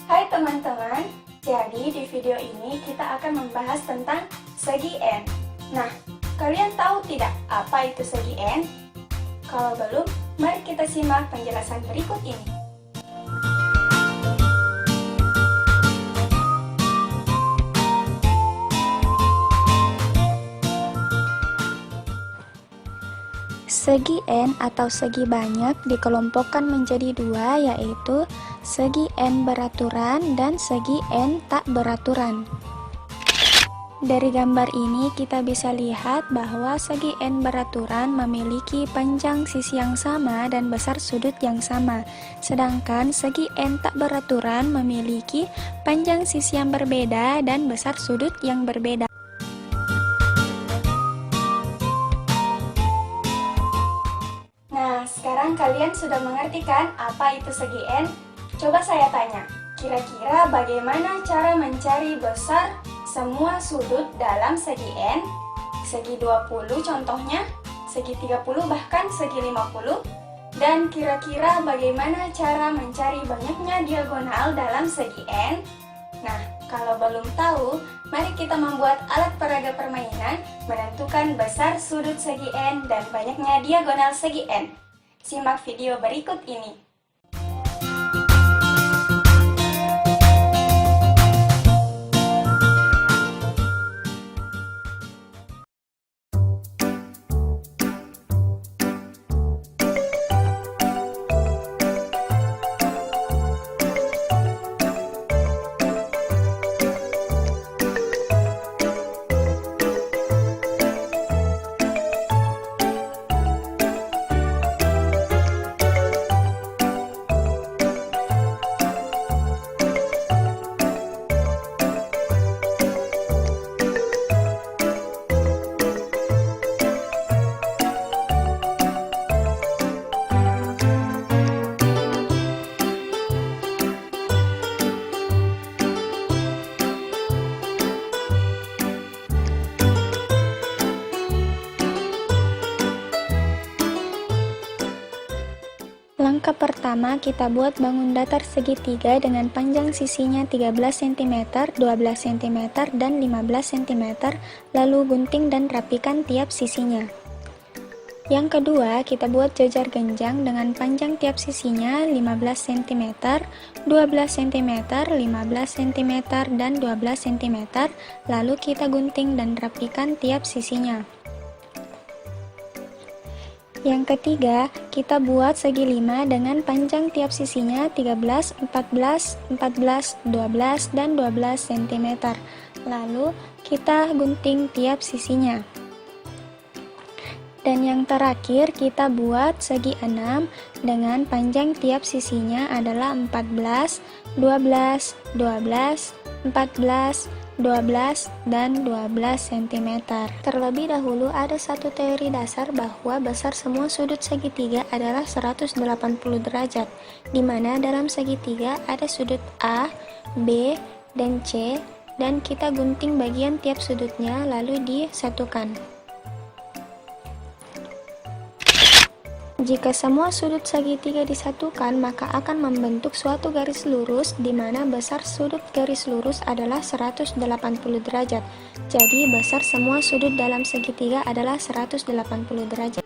Hai teman-teman, jadi di video ini kita akan membahas tentang segi N. Nah, kalian tahu tidak apa itu segi N? Kalau belum, mari kita simak penjelasan berikut ini. Segi N atau segi banyak dikelompokkan menjadi dua, yaitu segi N beraturan dan segi N tak beraturan. Dari gambar ini kita bisa lihat bahwa segi N beraturan memiliki panjang sisi yang sama dan besar sudut yang sama, sedangkan segi N tak beraturan memiliki panjang sisi yang berbeda dan besar sudut yang berbeda. Nah, sekarang kalian sudah mengerti kan apa itu segi N? Coba saya tanya, kira-kira bagaimana cara mencari besar semua sudut dalam segi N? Segi 20 contohnya, segi 30 bahkan segi 50? Dan kira-kira bagaimana cara mencari banyaknya diagonal dalam segi N? Nah, kalau belum tahu, mari kita membuat alat peraga permainan menentukan besar sudut segi N dan banyaknya diagonal segi N. Simak video berikut ini. Langkah pertama, kita buat bangun datar segitiga dengan panjang sisinya 13 cm, 12 cm, dan 15 cm, lalu gunting dan rapikan tiap sisinya. Yang kedua, kita buat jajar genjang dengan panjang tiap sisinya 15 cm, 12 cm, 15 cm, dan 12 cm, lalu kita gunting dan rapikan tiap sisinya. Yang ketiga, kita buat segi 5 dengan panjang tiap sisinya 13, 14, 14, 12, dan 12 cm. Lalu, kita gunting tiap sisinya. Dan yang terakhir, kita buat segi 6 dengan panjang tiap sisinya adalah 14, 12, 12, 14, 12, dan 12 cm. Terlebih dahulu ada satu teori dasar bahwa besar semua sudut segitiga adalah 180 derajat, di mana dalam segitiga ada sudut A, B, dan C, dan kita gunting bagian tiap sudutnya lalu disatukan. Jika semua sudut segitiga disatukan, maka akan membentuk suatu garis lurus di mana besar sudut garis lurus adalah 180 derajat. Jadi, besar semua sudut dalam segitiga adalah 180 derajat.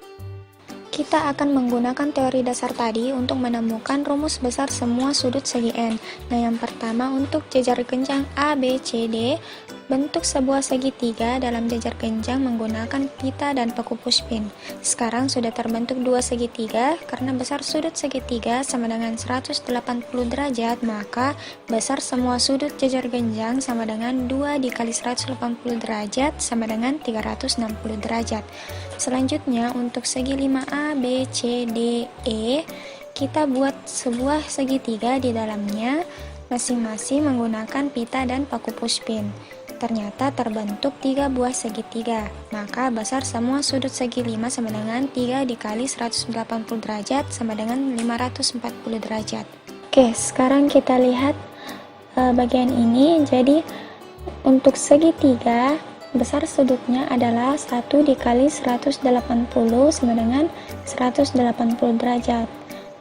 Kita akan menggunakan teori dasar tadi untuk menemukan rumus besar semua sudut segi N. Nah, yang pertama untuk jajar genjang A, B, C, D, bentuk sebuah segitiga dalam jajar genjang menggunakan pita dan paku pushpin. Sekarang sudah terbentuk dua segitiga, karena besar sudut segitiga sama dengan 180 derajat, maka besar semua sudut jajar genjang sama dengan 2 dikali 180 derajat sama dengan 360 derajat. Selanjutnya untuk segi 5A, B, C, D, E, kita buat sebuah segitiga di dalamnya masing-masing menggunakan pita dan paku pushpin. Ternyata terbentuk 3 buah segitiga, maka besar semua sudut segi 5 sama dengan 3 dikali 180 derajat sama dengan 540 derajat. Oke, sekarang kita lihat bagian ini. Jadi untuk segitiga besar sudutnya adalah 1 dikali 180 sama dengan 180 derajat.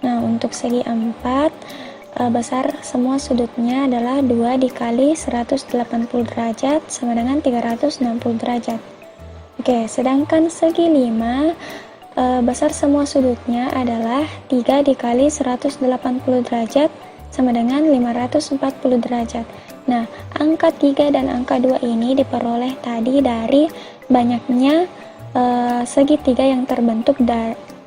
Nah, untuk segi 4 besar semua sudutnya adalah 2 dikali 180 derajat sama dengan 360 derajat. Oke, sedangkan segi 5 besar semua sudutnya adalah 3 dikali 180 derajat sama dengan 540 derajat. Nah, angka 3 dan angka 2 ini diperoleh tadi dari banyaknya segitiga yang terbentuk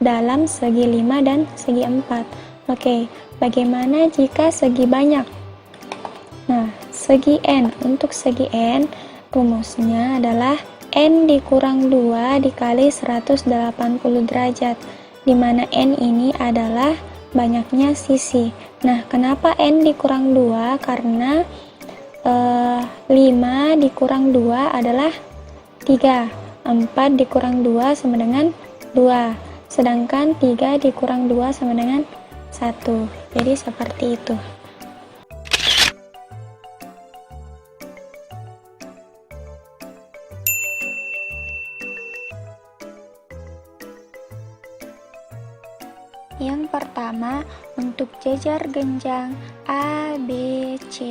dalam segi 5 dan segi 4. Oke, bagaimana jika segi banyak? Nah, segi n. Untuk segi n, rumusnya adalah n dikurang 2 dikali 180 derajat, di mana n ini adalah banyaknya sisi. Nah, kenapa n dikurang 2? Karena 5 dikurang 2 adalah 3, 4 dikurang 2 sama dengan 2, sedangkan 3 dikurang 2 sama dengan 1. Jadi seperti itu. Yang pertama, untuk jejar genjang A, B, C,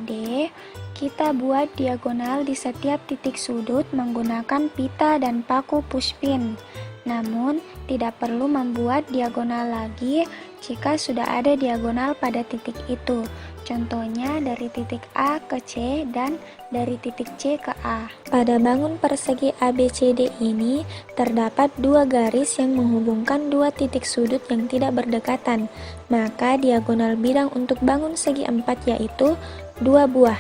D, kita buat diagonal di setiap titik sudut menggunakan pita dan paku pushpin. Namun, tidak perlu membuat diagonal lagi jika sudah ada diagonal pada titik itu. Contohnya dari titik A ke C dan dari titik C ke A. Pada bangun persegi ABCD ini terdapat dua garis yang menghubungkan dua titik sudut yang tidak berdekatan. Maka diagonal bidang untuk bangun segi 4 yaitu 2 buah,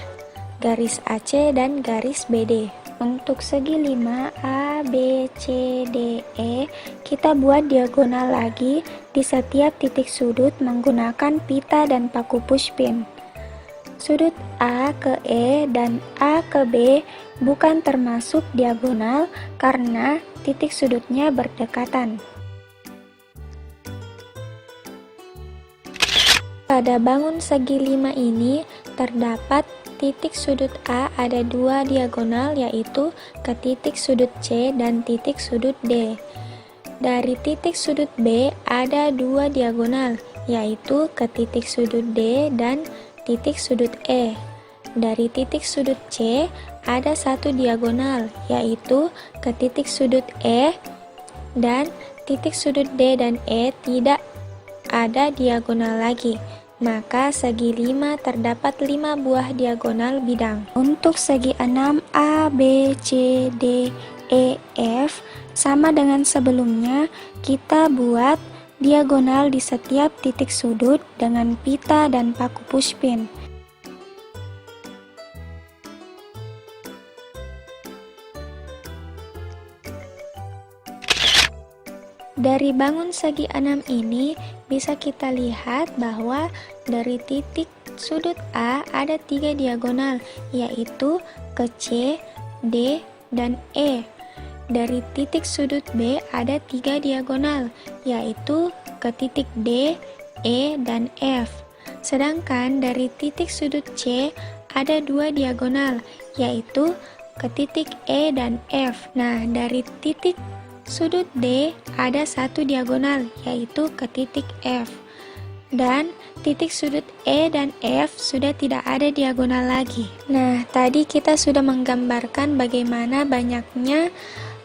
garis AC dan garis BD. Untuk segi 5 A, B, C, D, E, kita buat diagonal lagi di setiap titik sudut menggunakan pita dan paku pushpin. Sudut A ke E dan A ke B bukan termasuk diagonal karena titik sudutnya berdekatan. Pada bangun segi 5 ini terdapat titik sudut A ada dua diagonal yaitu ke titik sudut C dan titik sudut D. Dari titik sudut B ada dua diagonal yaitu ke titik sudut D dan titik sudut E. Dari titik sudut C ada satu diagonal yaitu ke titik sudut E, dan titik sudut D dan E tidak ada diagonal lagi. Maka segi 5 terdapat 5 buah diagonal bidang. Untuk segi 6 A, B, C, D, E, F sama dengan sebelumnya, kita buat diagonal di setiap titik sudut dengan pita dan paku pushpin. Dari bangun segi 6 ini bisa kita lihat bahwa dari titik sudut A ada 3 diagonal yaitu ke C, D, dan E. Dari titik sudut B ada 3 diagonal yaitu ke titik D, E, dan F. Sedangkan dari titik sudut C ada 2 diagonal yaitu ke titik E dan F. Nah, dari titik sudut D ada satu diagonal yaitu ke titik F, dan titik sudut E dan F sudah tidak ada diagonal lagi. Nah, tadi kita sudah menggambarkan bagaimana banyaknya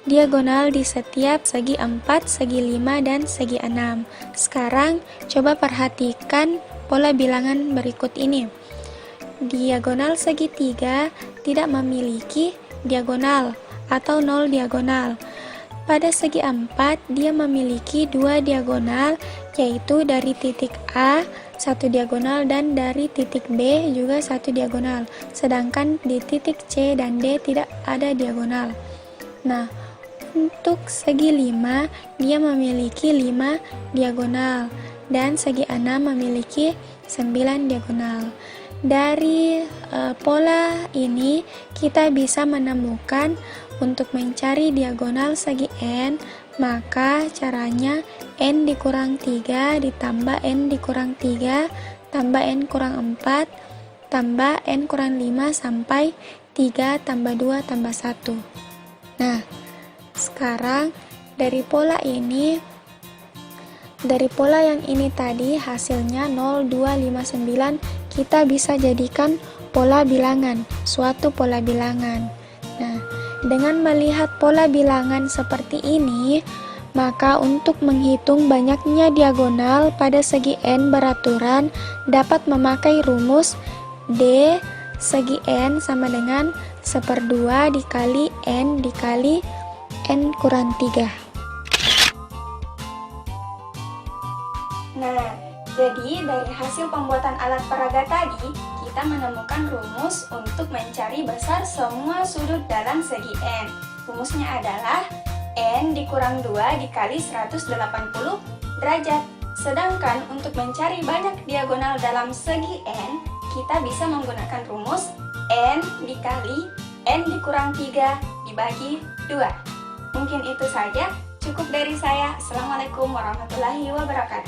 diagonal di setiap segi 4, segi 5, dan segi 6. Sekarang coba perhatikan pola bilangan berikut ini. Diagonal segi 3 tidak memiliki diagonal atau 0 diagonal. Pada segi 4, dia memiliki 2 diagonal, yaitu dari titik A, 1 diagonal, dan dari titik B juga 1 diagonal. Sedangkan di titik C dan D tidak ada diagonal. Nah, untuk segi 5, dia memiliki 5 diagonal, dan segi 6 memiliki 9 diagonal. Dari pola ini kita bisa menemukan untuk mencari diagonal segi n, maka caranya n dikurang 3 ditambah n dikurang 3 tambah n kurang 4 tambah n kurang 5 sampai 3 tambah 2 tambah 1. Nah, sekarang dari pola ini Dari pola yang ini tadi hasilnya 0,259, kita bisa jadikan pola bilangan, suatu pola bilangan. Nah, dengan melihat pola bilangan seperti ini, maka untuk menghitung banyaknya diagonal pada segi n beraturan dapat memakai rumus D segi n sama dengan 1/2 dikali n dikali n kurang 3. Nah, jadi dari hasil pembuatan alat peraga tadi, kita menemukan rumus untuk mencari besar semua sudut dalam segi n. Rumusnya adalah n dikurang 2 dikali 180 derajat. Sedangkan untuk mencari banyak diagonal dalam segi n, kita bisa menggunakan rumus n dikali n dikurang 3 dibagi 2. Mungkin itu saja, cukup dari saya. Assalamualaikum warahmatullahi wabarakatuh.